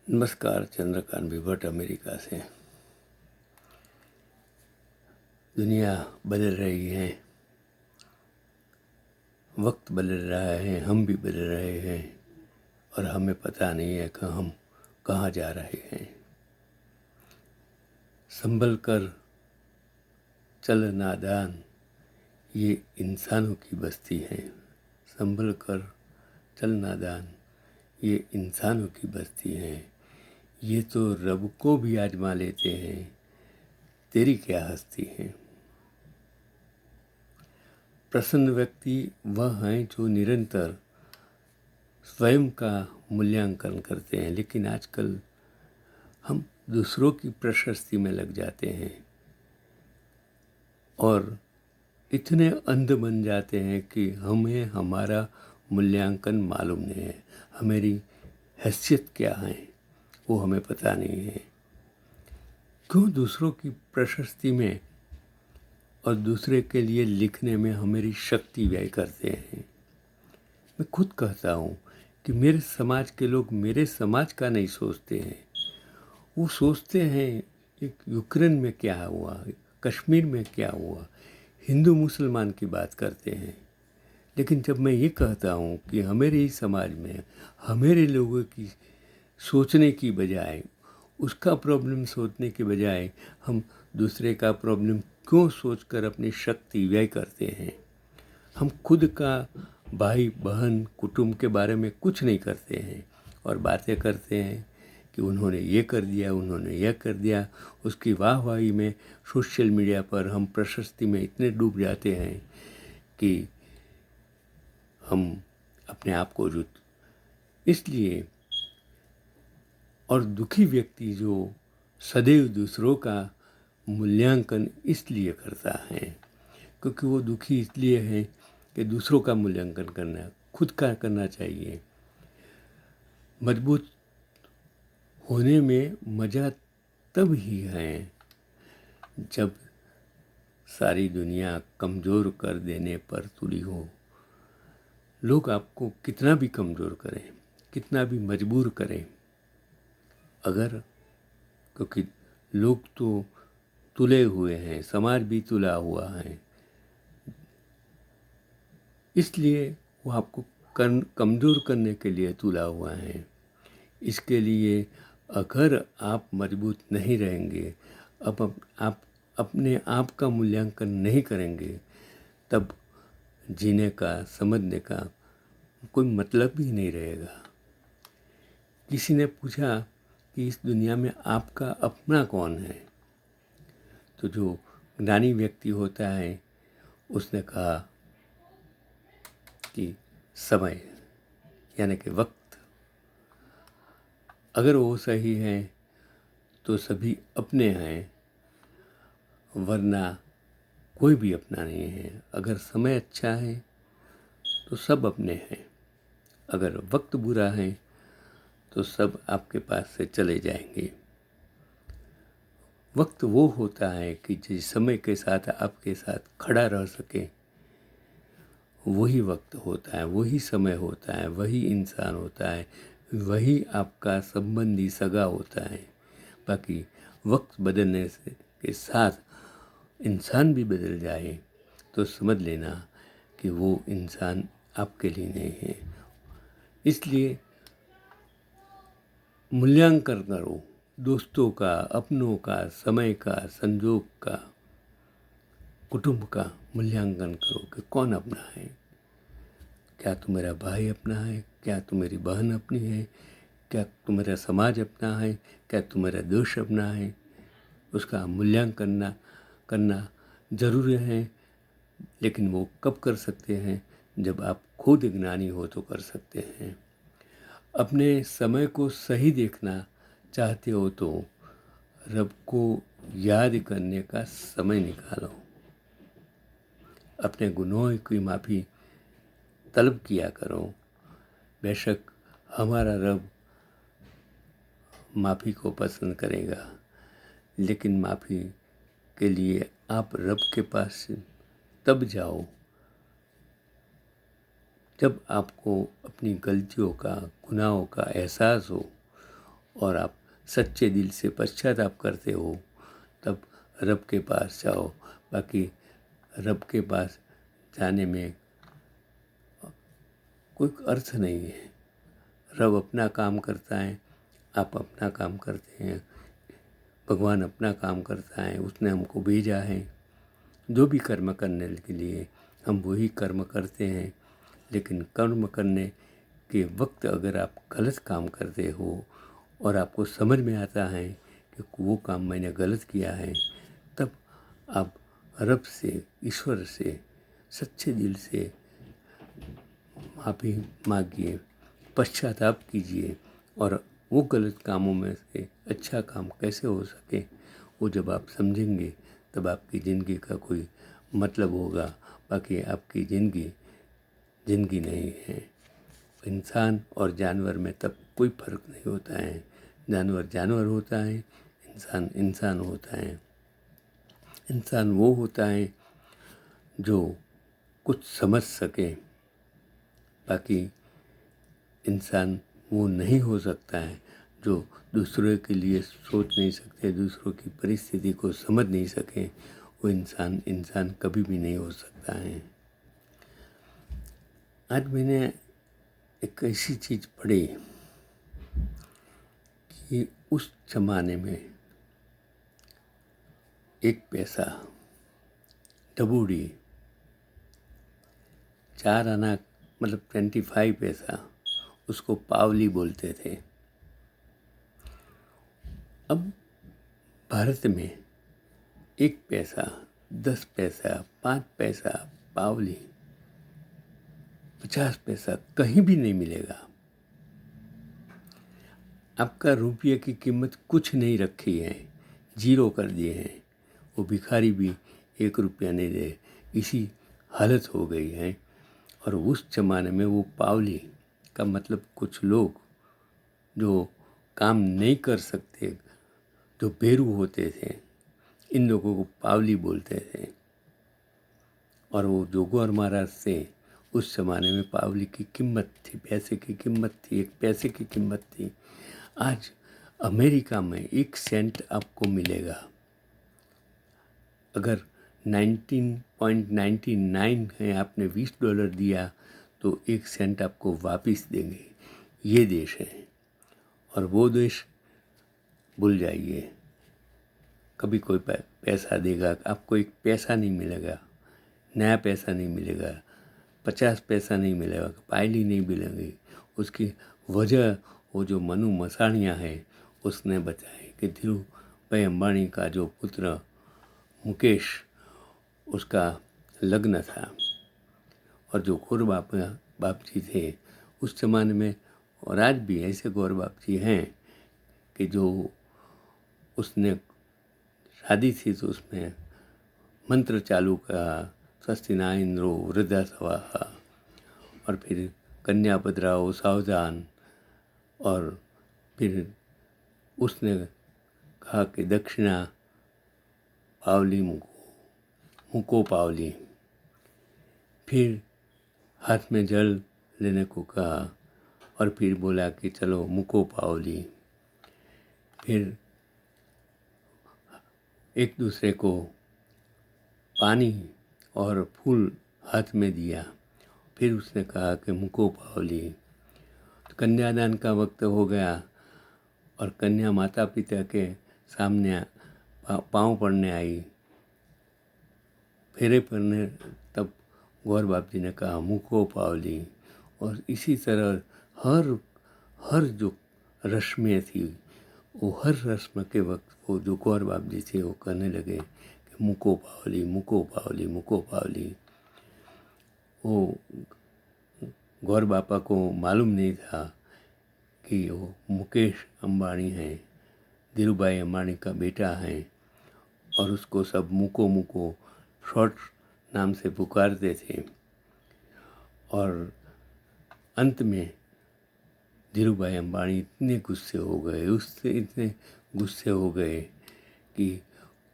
नमस्कार, चंद्रकांत भट्ट अमेरिका से। दुनिया बदल रही है, वक्त बदल रहा है, हम भी बदल रहे हैं और हमें पता नहीं है कि हम कहाँ जा रहे हैं। संभल कर चल नादान, ये इंसानों की बस्ती है। संभल कर चल नादान, ये इंसानों की बस्ती है। ये तो रब को भी आजमा लेते हैं, तेरी क्या हस्ती है। प्रसन्न व्यक्ति वह हैं जो निरंतर स्वयं का मूल्यांकन करते हैं, लेकिन आजकल हम दूसरों की प्रशस्ति में लग जाते हैं और इतने अंध बन जाते हैं कि हमें हमारा मूल्यांकन मालूम नहीं है। हमारी हैसियत क्या है वो हमें पता नहीं है। क्यों दूसरों की प्रशस्ति में और दूसरे के लिए लिखने में हमारी शक्ति व्यय करते हैं। मैं खुद कहता हूँ कि मेरे समाज के लोग मेरे समाज का नहीं सोचते हैं। वो सोचते हैं एक यूक्रेन में क्या हुआ, कश्मीर में क्या हुआ, हिंदू मुसलमान की बात करते हैं। लेकिन जब मैं ये कहता हूँ कि हमारे ही समाज में हमारे लोगों की सोचने की बजाय, उसका प्रॉब्लम सोचने के बजाय हम दूसरे का प्रॉब्लम क्यों सोचकर अपनी शक्ति व्यय करते हैं। हम खुद का भाई बहन कुटुंब के बारे में कुछ नहीं करते हैं और बातें करते हैं कि उन्होंने ये कर दिया, उन्होंने यह कर दिया। उसकी वाहवाही में सोशल मीडिया पर हम प्रशस्ति में इतने डूब जाते हैं कि हम अपने आप को इसलिए और दुखी व्यक्ति जो सदैव दूसरों का मूल्यांकन इसलिए करता है क्योंकि वो दुखी इसलिए है कि दूसरों का मूल्यांकन करना, खुद का करना चाहिए। मजबूत होने में मज़ा तब ही है जब सारी दुनिया कमज़ोर कर देने पर तुली हो। लोग आपको कितना भी कमज़ोर करें, कितना भी मजबूर करें, अगर क्योंकि लोग तो तुले हुए हैं, समाज भी तुला हुआ है, इसलिए वो आपको कमज़ोर करने के लिए तुला हुआ है। इसके लिए अगर आप मजबूत नहीं रहेंगे, आप अपने आप का मूल्यांकन नहीं करेंगे, तब जीने का, समझने का कोई मतलब ही नहीं रहेगा। किसी ने पूछा कि इस दुनिया में आपका अपना कौन है, तो जो ज्ञानी व्यक्ति होता है उसने कहा कि समय, यानी कि वक्त। अगर वो सही है तो सभी अपने हैं, वरना कोई भी अपना नहीं है। अगर समय अच्छा है तो सब अपने हैं, अगर वक्त बुरा है तो सब आपके पास से चले जाएंगे। वक्त वो होता है कि जिस समय के साथ आपके साथ खड़ा रह सके, वही वक्त होता है, वही समय होता है, वही इंसान होता है, वही आपका संबंधी सगा होता है। बाकी वक्त बदलने से के साथ इंसान भी बदल जाए तो समझ लेना कि वो इंसान आपके लिए नहीं है। इसलिए मूल्यांकन करो दोस्तों का, अपनों का, समय का, संजोग का, कुटुंब का मूल्यांकन करो कि कौन अपना है। क्या तुम्हारा भाई अपना है, क्या तुम्हारी बहन अपनी है, क्या तुम्हारा समाज अपना है, क्या तुम्हारा देश अपना है। उसका मूल्यांकन करना ज़रूरी है, लेकिन वो कब कर सकते हैं, जब आप खुद ज्ञानी हो तो कर सकते हैं। अपने समय को सही देखना चाहते हो तो रब को याद करने का समय निकालो। अपने गुनाहों की माफ़ी तलब किया करो। बेशक हमारा रब माफ़ी को पसंद करेगा, लेकिन माफ़ी के लिए आप रब के पास तब जाओ जब आपको अपनी गलतियों का, गुनाहों का एहसास हो और आप सच्चे दिल से पश्चाताप करते हो तब रब के पास जाओ। बाकी रब के पास जाने में कोई अर्थ नहीं है। रब अपना काम करता है, आप अपना काम करते हैं, भगवान अपना काम करता है, उसने हमको भेजा है जो भी कर्म करने के लिए, हम वही कर्म करते हैं। लेकिन कर्म करने के वक्त अगर आप गलत काम करते हो और आपको समझ में आता है कि वो काम मैंने गलत किया है, तब आप रब से, ईश्वर से सच्चे दिल से माफ़ी मांगिए, पश्चाताप कीजिए और वो गलत कामों में से अच्छा काम कैसे हो सके वो जब आप समझेंगे तब आपकी ज़िंदगी का कोई मतलब होगा। बाकी आपकी ज़िंदगी नहीं है। इंसान और जानवर में तब कोई फ़र्क नहीं होता है। जानवर जानवर होता है, इंसान इंसान होता है। इंसान वो होता है जो कुछ समझ सके, बाकी इंसान वो नहीं हो सकता है जो दूसरों के लिए सोच नहीं सकते, दूसरों की परिस्थिति को समझ नहीं सके। वो इंसान कभी भी नहीं हो सकता है। आज मैंने एक ऐसी चीज़ पढ़ी कि उस ज़माने में एक पैसा, डबूडी, 4 आना मतलब 25 पैसा, उसको पावली बोलते थे। अब भारत में 1 पैसा, 10 पैसा, 5 पैसा, पावली, 50 पैसा कहीं भी नहीं मिलेगा। आपका रुपये की कीमत कुछ नहीं रखी है, 0 कर दिए हैं। वो भिखारी भी 1 रुपया नहीं दे, इसी हालत हो गई है। और उस ज़माने में वो पावली का मतलब कुछ लोग जो काम नहीं कर सकते, जो बेरू होते थे, इन लोगों को पावली बोलते थे। और वो जोगोर महाराज से उस ज़माने में पावली की कीमत थी, पैसे की कीमत थी, 1 पैसे की कीमत थी। आज अमेरिका में 1 सेंट आपको मिलेगा। अगर 19.99 है, आपने $20 दिया तो 1 सेंट आपको वापस देंगे। ये देश है। और वो देश भूल जाइए, कभी कोई पैसा देगा आपको 1 पैसा नहीं मिलेगा, नया पैसा नहीं मिलेगा, 50 पैसा नहीं मिलेगा, पायली नहीं मिलेगी। उसकी वजह वो जो मनु मसाणिया है उसने बताया कि धीरू भाई अंबानी का जो पुत्र मुकेश, उसका लग्न था और जो गौर बाप जी थे उस ज़माने में, और आज भी ऐसे गौर बाप जी हैं कि जो उसने शादी थी तो उसमें मंत्र चालू करा, स्वस्ति न इंद्रो वृद्धा स्वाहा, और फिर कन्या बदराओ सावधान, और फिर उसने कहा कि दक्षिणा पावली मुको पावली, फिर हाथ में जल लेने को कहा और फिर बोला कि चलो मुको पावली। फिर एक दूसरे को पानी और फूल हाथ में दिया, फिर उसने कहा कि मुको पावली। तो कन्यादान का वक्त हो गया और कन्या माता पिता के सामने पाँव पड़ने आई, फेरे पड़ने, तब गौर बाप जी ने कहा मुको पावली। और इसी तरह हर जो रस्में थी, वो हर रस्म के वक्त वो जो गौर बाप जी थे वो कहने लगे कि मुको पावली मुको पावली मुको पावली। वो गौर बापा को मालूम नहीं था कि वो मुकेश अंबानी है, धीरूभाई अंबानी का बेटा है, और उसको सब मुको मुको शॉर्ट नाम से पुकारते थे। और अंत में धीरूभाई अंबानी इतने गुस्से हो गए, उससे इतने गुस्से हो गए कि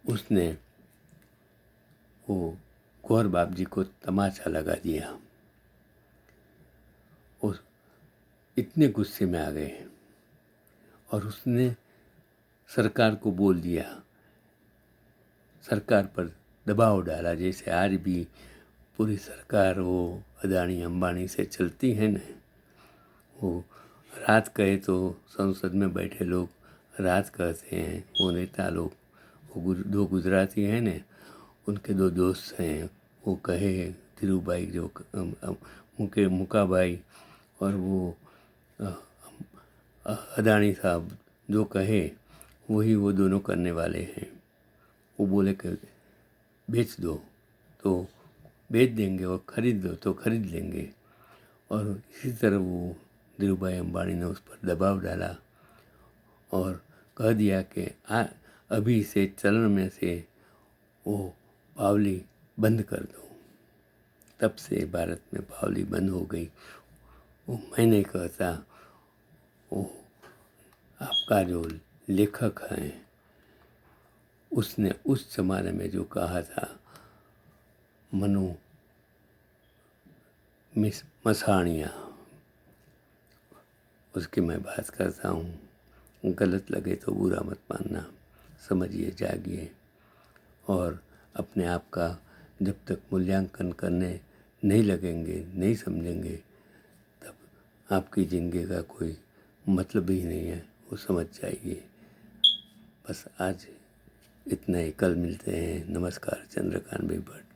उसने वो गौर बाप जी को तमाचा लगा दिया। उस इतने गुस्से में आ गए और उसने सरकार को बोल दिया, सरकार पर दबाव डाला। जैसे आज भी पूरी सरकार वो अदानी अंबानी से चलती है न, वो रात कहे तो संसद में बैठे लोग रात कहते हैं। वो नेता लोग, वो दो गुजराती हैं न, उनके दो दोस्त हैं, वो कहे धीरूभाई जो मुकाबाई और वो अदानी साहब जो कहे वही वो दोनों करने वाले हैं। वो बोले कि बेच दो तो बेच देंगे और ख़रीद दो तो ख़रीद लेंगे। और इसी तरह वो धीरूभाई अंबानी ने उस पर दबाव डाला और कह दिया कि अभी से चलन में से वो पावली बंद कर दो। तब से भारत में पावली बंद हो गई। वो मैं नहीं कहता, वो आपका जो लेखक हैं उसने उस ज़माने में जो कहा था, मनु मसाणिया, उसकी मैं बात करता हूँ। गलत लगे तो बुरा मत मानना, समझिए, जागिए और अपने आप का जब तक मूल्यांकन करने नहीं लगेंगे, नहीं समझेंगे, तब आपकी ज़िंदगी का कोई मतलब ही नहीं है, वो समझ जाइए। बस आज इतना ही, कल मिलते हैं। नमस्कार, चंद्रकांत भाई भट्ट।